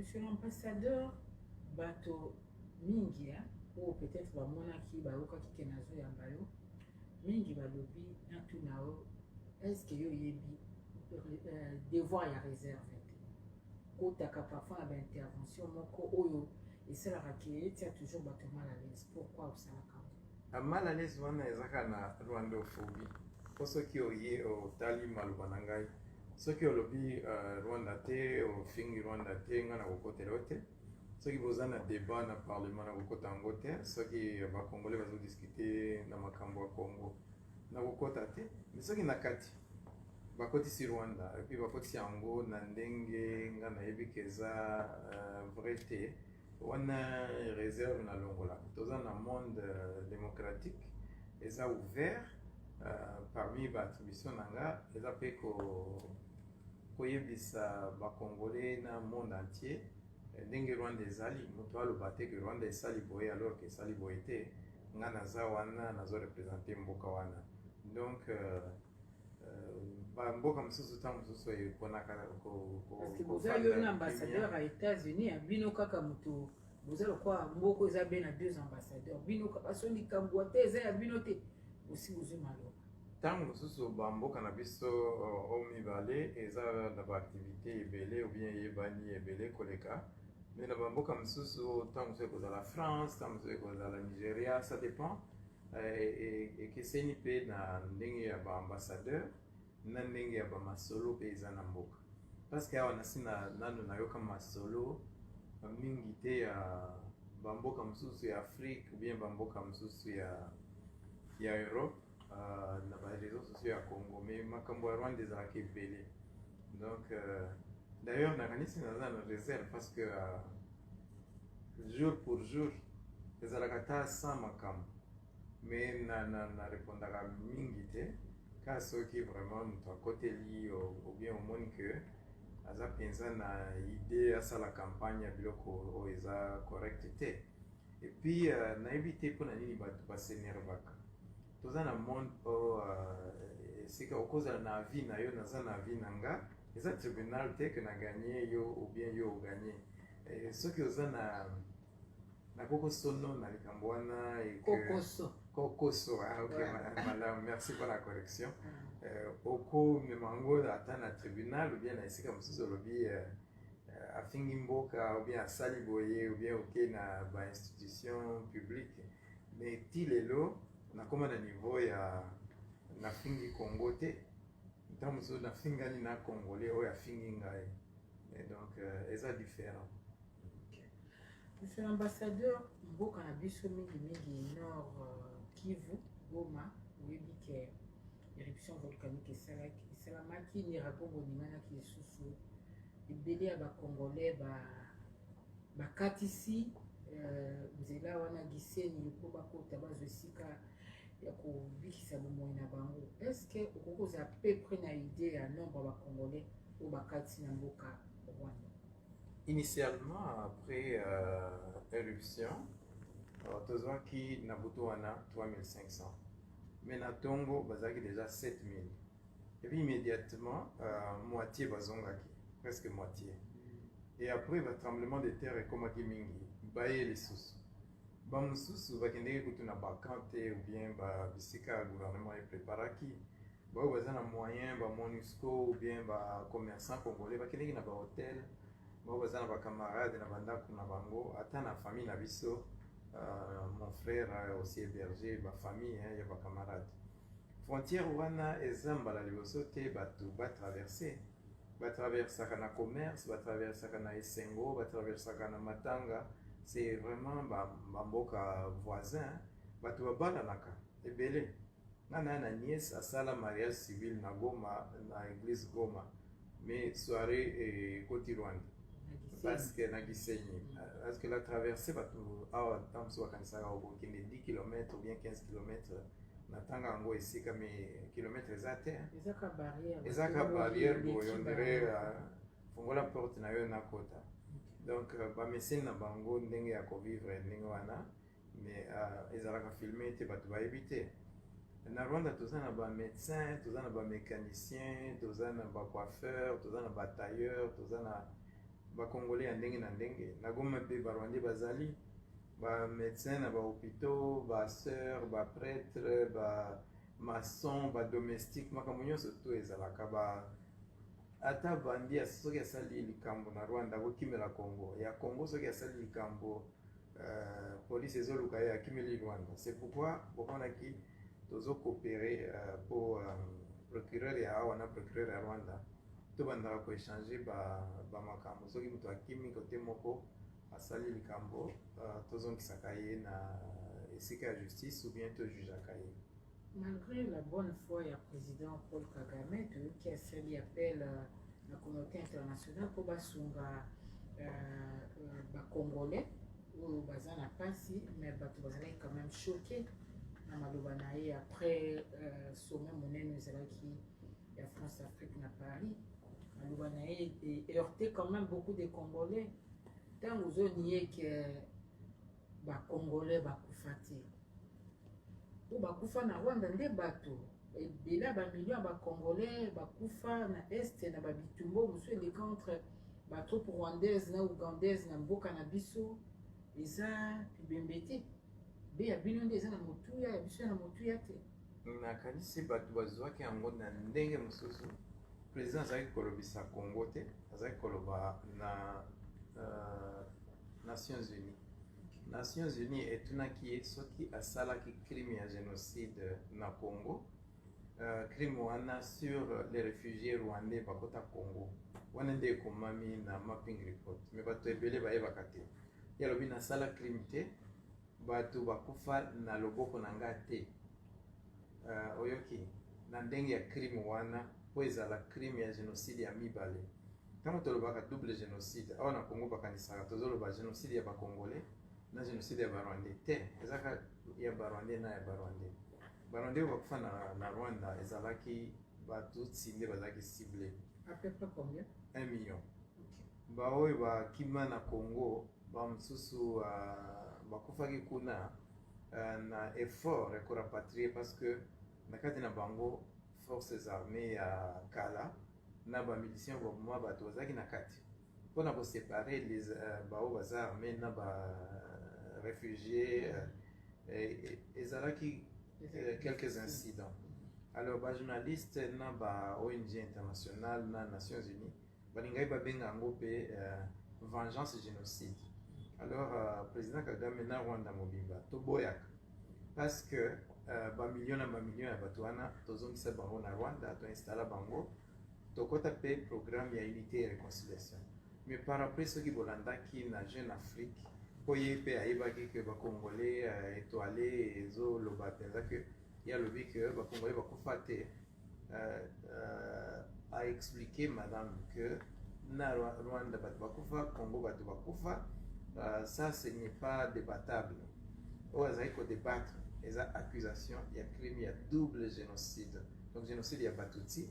Monsieur l'ambassadeur, bato mingi ou peut-être bamonaki bayokaki ke nazoyamba yo mingi balobi natuna yo est-ce que yo yebi devoir ya réserve te kotaka parfois na baintervention moko oyo esalaka ke etia toujours bato mal à l'aise. Pourquoi osalaka mal à l'aise wana ezaka na rwandophobie mpo soki oye otali maloba na ngai soki olobi rwanda te ofingi rwanda te ngai na kokotela yo te soki boza na débat na parlement na kokota yango te soki bakongole bazodiskute na makambo ya kongo na kokota te mais soki na kati bakotisi rwanda epuis bakotisi yango na ndenge ngai nayebi ke eza vrai te wana réserve na longola toza na monde démocratique eza ouvert parmi baattribution na nga eza mpe koyebisa bakongole na monde entier ndenge rwanda ezali moto aloba te ke rwanda esali boye alors ke esali boye te nga naza wana nazorepresente mboka wana donc bamboka mosusu ntango mosusu eponaka boza yo na ambassadeur ya états-unis ya bino kaka moto boza lokwa mboko eza be na 2 ambassadeurs bino baso likambo te eza ya bino te osi bozwi maloba ntango mosusu bamboka na biso omibale eza na baactivité ebele obien eyebani ebele koleka mais na bamboka mosusu ntango mosusu ekozala France ntango mosusu ekozala Nigeria ça dépend ekeseni mpe na ndenge ya baambassadeur na ndenge ya bamasolo mpe eza na mboka parce que awa nasi nano nayoka masolo mingi te ya bamboka mosusu ya Afrique ou bien bamboka mosusu ya Europe na bareseau sociaux ya Congo mais makambo ya Rwanda ezalaka ebele donc d'ailleurs nakanisi naza na réserve parce que jour pour jour ezalaka ta 100 makambo mais na répondaka mingi te ka soki vraiment moto akoteli ou bien omoni ke aza mpenza na idée asala campagne ya biloko oyo eza correct te et puis nayebi te mpona nini bato basenervaka toza na monde oyo esika okozala na avis na yo naza na avis na nga eza tribunal te ke na gagné yo ou bien yo ogagné soki oza na kokosono na likambo wana kokoso malamu merci pour la correction okomema yango ata na tribunal ou bien na esika mosusu olobi afingi mboka ou bien asali boye ou bien oke na bainstitution publique mais ti lelo nakoma na niveau ya nafingi Congo te ntango mosusu nafingani na congolais oyo afingi ngai donc eza différent. Monsieur l'ambassadeur, mboka na biso mingi nord Kivu, Goma, oyebi ke éruption volcanique esalamaki nirapo boninganaki lisusu ebele ya bacongolais bakatisi nzela wana giseni po bakota bazwa esika ya kobikisa bomoi na bango. Est-ce que okoki kozala peu près na idée ya nombre ya bacongolais oyo bakatisi na mboka Rwanda? Initialement, après éruption, tozwaki na butu wana 3500. Mais na Tongo, bazaki déjà 7000. Et puis immédiatement, moitié bazongaki, presque moitié. Et après, le tremblement de terre est comme mingi, baye les sous. Bamususu bakendeki kutu na bakante ou bien bisika gouvernement est préparaki. Ba bazana moyen ba MONUSCO ou bien ba commerçants congolais bakendeki na ba hôtel. Moi, je suis camarade na bandako na bango, ata na famille na biso, mon frère aussi hébergé, ma famille, il y a des camarades. Frontière wana ezamba la liboso te batu ba traverser na commerce, ba traverser na Esengo, ba traverser na Matanga, c'est vraiment mboka voisin, batu ba naka ebele. Na nièce asala mariage civil na Goma, na église Goma, mais soirée et côté Rwanda. Parce que parce que la traversée va tout dans ce qui est 10 km ou bien 15 km na tanga ngo esika mais kilomètres exacts ezaka barrière boyondere fongola porte na yo na kota donc ba mesene na bango ndenge ya ko vivre ndenge wana mais ezalaka filmer te bato bayebi na Rwanda toza na ba médecin toza na ba mécanicien toza na ba coiffeur toza na ba tailleur toza na bacongolais ya ndenge na ndenge na goma mpe barwandais bazali bamédecin na bahôpitaux basœur baprêtre bamaçon badomestique makambo nyonso to ezalaka ata bandi soki asali likambo na rwanda akokimela congo ya congo soki asali likambo polise ezoluka ye akimeli rwanda. C'est pourquoi bomonaki tozocoopere po procureur ya awa na procureur ya rwanda tobandaka koéchange bamakambo soki moto akimi kote moko asali likambo tozongisaka ye na esika ya justice ou bien tojugeaka ye. Malgré la bonne foi ya président Paul Kagame toyoki asali appel na communauté internationale mpo basunga bacongolais oyo baza na mpasi mais bato bazalaki quand même choqué na maloba na ye après sommet monene ezalaki ya France Afrique na Paris. Maloba na ye heurté quand même beaucoup de Congolais ntango ozonie ke bacongolais bakufa te po bakufa na Rwanda nde bato ebele bamilio ya bacongolais bakufa na este na babitumba mosusu eleka entre batrope rwandaise na ougandaise na mboka na biso eza libembe te be ya bino nde eza na motuya ya biso ya na motuya te. nakanisi bato bazwaki yango na ndenge mosusu. Président azalaki kolobisa congo te azalaki koloba na Nations Unies. Nations Unies etunaki ye soki asalaki crime ya génocide na Congo, crime wana sur les réfugiés rwandais bakota Congo wana nde ekomami na mapping report, me bato ebele bayebaka te. Ye alobi nasala crime te, bato bakufa na loboko na nga te. Oyoki na ndenge ya crime wana po ezala crime ya génocide ya mibale. Ntango tolobaka double génocide awa na Congo bakanisaka tozoloba génocide ya bacongolais na génocide ya barwandais te, ezaka ya barwandais na ya barwandais. Barwandais oyo bakufa na Rwanda ezalaki batutsi nde bazalaki ciblé. À peu près combien? 1 million. Baoyo bakima na Congo bamosusu bakufaki kuna na effort ya korapatrie parce que na kati na bango forces armées ya kala na bamiliciens bomoi bato bazalaki na kati mpona koséparer les bao baza armé na baréfugiés ezalaki quelques incidents. Alors bajournaliste na ba-ONG internationale na Nations Unies balingai babenga yango mpe vengeance génocide. Alors président Kagame na Rwanda mobimba toboyaka parce que bamilio na bamilio ya bato wana tozongisa bango na Rwanda toinstalla bango tokota pe programme ya unité et réconciliation. Mais par après soki bolandaki na Jeune Afrique po ye pe ayebaki ke bacongolais étoilé ezoloba mpenza ke ye alobi ke bacongolais bakufa te, a expliqué madame que na Rwanda bato bakufa, Congo bato bakufa, ça ce n'est pas débattable. Oyo azalaki kodébattre eza accusation ya crime ya double génocide. Donc génocide ya batutsi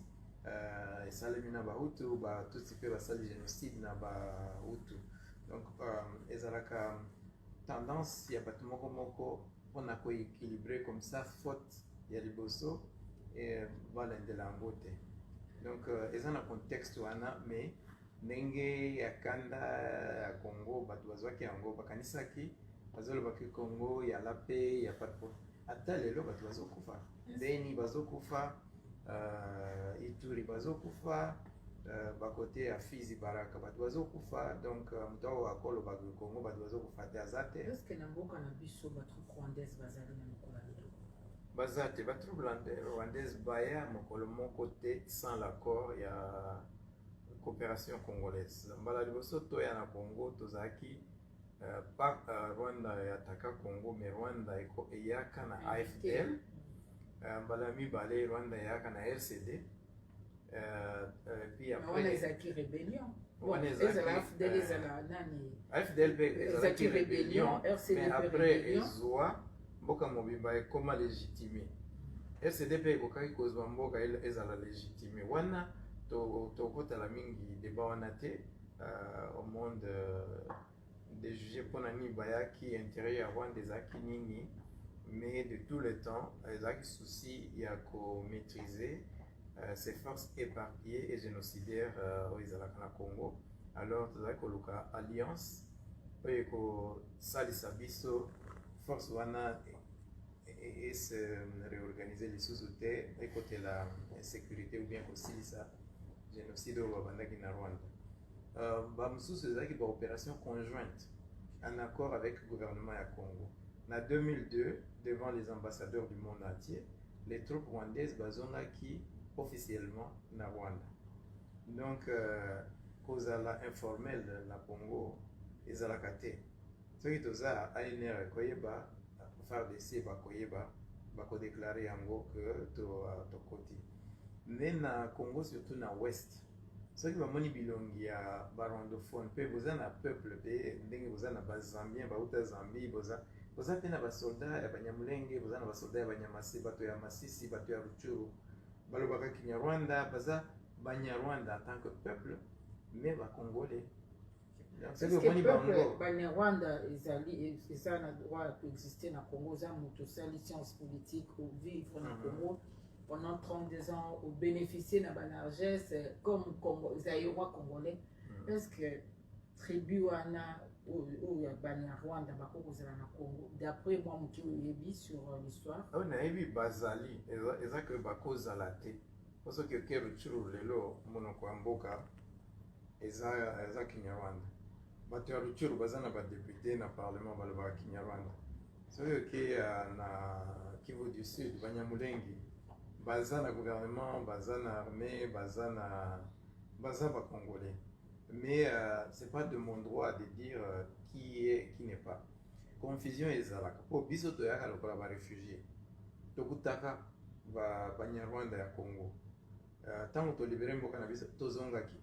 esalemi na bahutu, batutsi mpe basali génocide na bahutu. Donc ezalaka tendance ya bato moko moko mpona koéquilibre comme ça faute ya liboso balendela yango te. Donc eza na contexte wana, mais ndenge ya kanda ya Congo bato bazwaki yango bakanisaki bazolobaki Congo ya la paix ya patro ata lelo bato bazokufa Beni bazokufa, Ituri bazokufa, bakote ya Fizi Baraka bato bazokufa. Donc mutawa akoloba Congo bato bazokufa te azate. Est-ce que na mboka na biso bato rwandaise bazali na mokolo lelo? Bazate bato rwandaise baya mokolo moko te sans l'accord ya coopération congolaise. Mbala liboso toya na Congo tozaki pas Rwanda yataka Congo, mais Rwanda eyaka na AFDL. Mbala mibale Rwanda eyaka na RCD. Puis après ezaki rébellion. AFDL ezaki rébellion, mais après ezwa mboka mobimba ekoma légitimé. RCD pe ekokaki kozwa mboka ezala légitimé. Wana tokotala mingi débat wana te au monde de juger mpona nini bayaki intérêt ya Rwanda ezalaki nini, mais de tout le temps ezalaki souci ya komaîtriser ces forces éparpillées et génocidaires oyo ezalaka na Congo. alors tozali koluka alliance oyo ekosalisa biso force wana se réorganiser lisusu te ekotela sécurité ou bien kosilisa génocide oyo babandaki na Rwanda. Bamosusu ezalaki baopération conjointe en accord avec le gouvernement ya Congo. En 2002, devant les ambassadeurs du monde entier, les troupes rwandaises bazongaki officiellement na Rwanda. Donc, kozala informel na Congo ezalaka te. Soki toza ANR koyeba, FARDC bakoyeba, bakodéclarer yango que tokoti. Mais na Congo, surtout na Ouest, soki bamoni bilongi ya barwandophone mpe boza na peuple mpe ndenge boza na bazambien bauta Zambie, boza mpe na basoldat ya banyamulenge, boza na basoldat ya banyamasi, bato ya Masisi, bato ya Ruchuru balobaka Kinyarwanda, baza banyarwanda en tant que peuple, mais bacongolais. Est-ce que le peuple banyarwanda eza na droit de exister na Congo, za moto sali science politique ou vivre na Congo pendant 32 ans, ou bénéficier de la largesse comme les Congolais? Est-ce que tribu wana ou Banyarwanda bakozala na Congo? D'après moi, je suis sur l'histoire. Ah, nayebi bazali eza que bakozala te parce que Ruchuru lelo monoko ya mboka eza Kinyarwanda. Bato ya Ruchuru baza na badepute na parlement balobaka Kinyarwanda. Soki oke na Kivu du Sud, Banyamulenge baza na gouvernement, baza na armée, baza congolais. Mais c'est pas de mon droit de dire qui est, qui n'est pas. Confusion ezalaka. Po biso toyaka lokola ba réfugiés. Tokutaka Banyarwanda ya Congo. Tango to libérer mboka na biso tozongaki.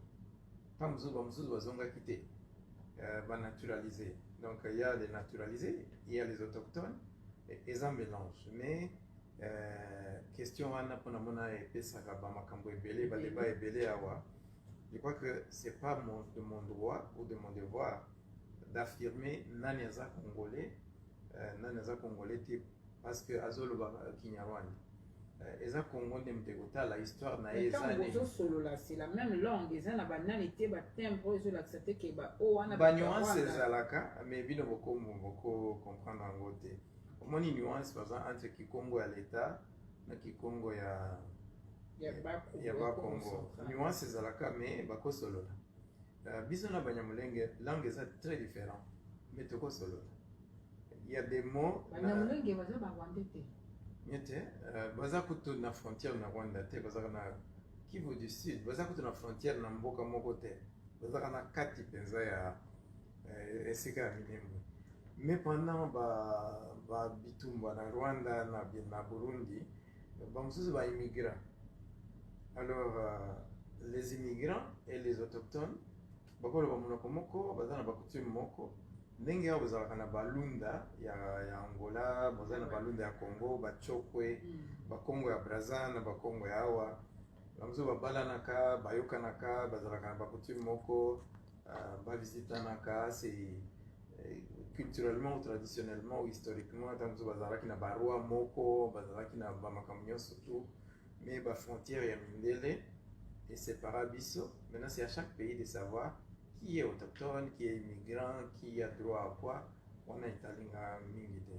Tango musuzu bazongaki te. Ba naturaliser. Donc il y a les naturalisés, il y a les autochtones et un mélange. Mais question wana pona mona epesaka ba makambo ebele ba débat ebele awa. Je crois que c'est pas de mon droit ou de mon devoir d'affirmer nani aza congolais parce que azolo ba Kinyarwanda. Eza Congo ndemte kotala histoire na ezane. C'est la même langue, eza na banani te ba tempo ezo l'accepter que ba o wana ba nuance ezalaka mais bino boko comprendre en côté. Moni nuance par exemple entre Kikongo ya l'État na Kikongo ya Congo. Nuance ezalaka mais bako solola. Biso na Banyamulenge langue eza très différent mais toko solola. Il y a des mots Banyamulenge baza ba Rwanda te. Miete baza kutu na frontière na Rwanda te, baza na Kivu du Sud, baza kutu na frontière na mboka moko te. Baza na kati penza ya esika ya Minembwe. Mais pendant ba bitumba na Rwanda na Burundi, bamususu ba immigrants. Alors les immigrants et les autochtones bakolo ba monoko moko, baza na ba coutume moko. Ndenge ya bozalaka na balunda ya Angola, boza na balunda ya Congo, bachokwe, bakongo ya Brazza na bakongo ya awa. Bamususu babalanaka, bayokanaka, bazalaka na ba coutume moko, bavisitanaka, c'est culturellement ou traditionnellement ou historiquement, tanzo bazalaki na barua moko, bazalaki na bamakambo nyonso tout, mais ba frontière ya mindele et sépara biso. Maintenant c'est à chaque pays de savoir qui est autochtone, qui est immigrant, qui a droit à quoi. On a italinga mingi te.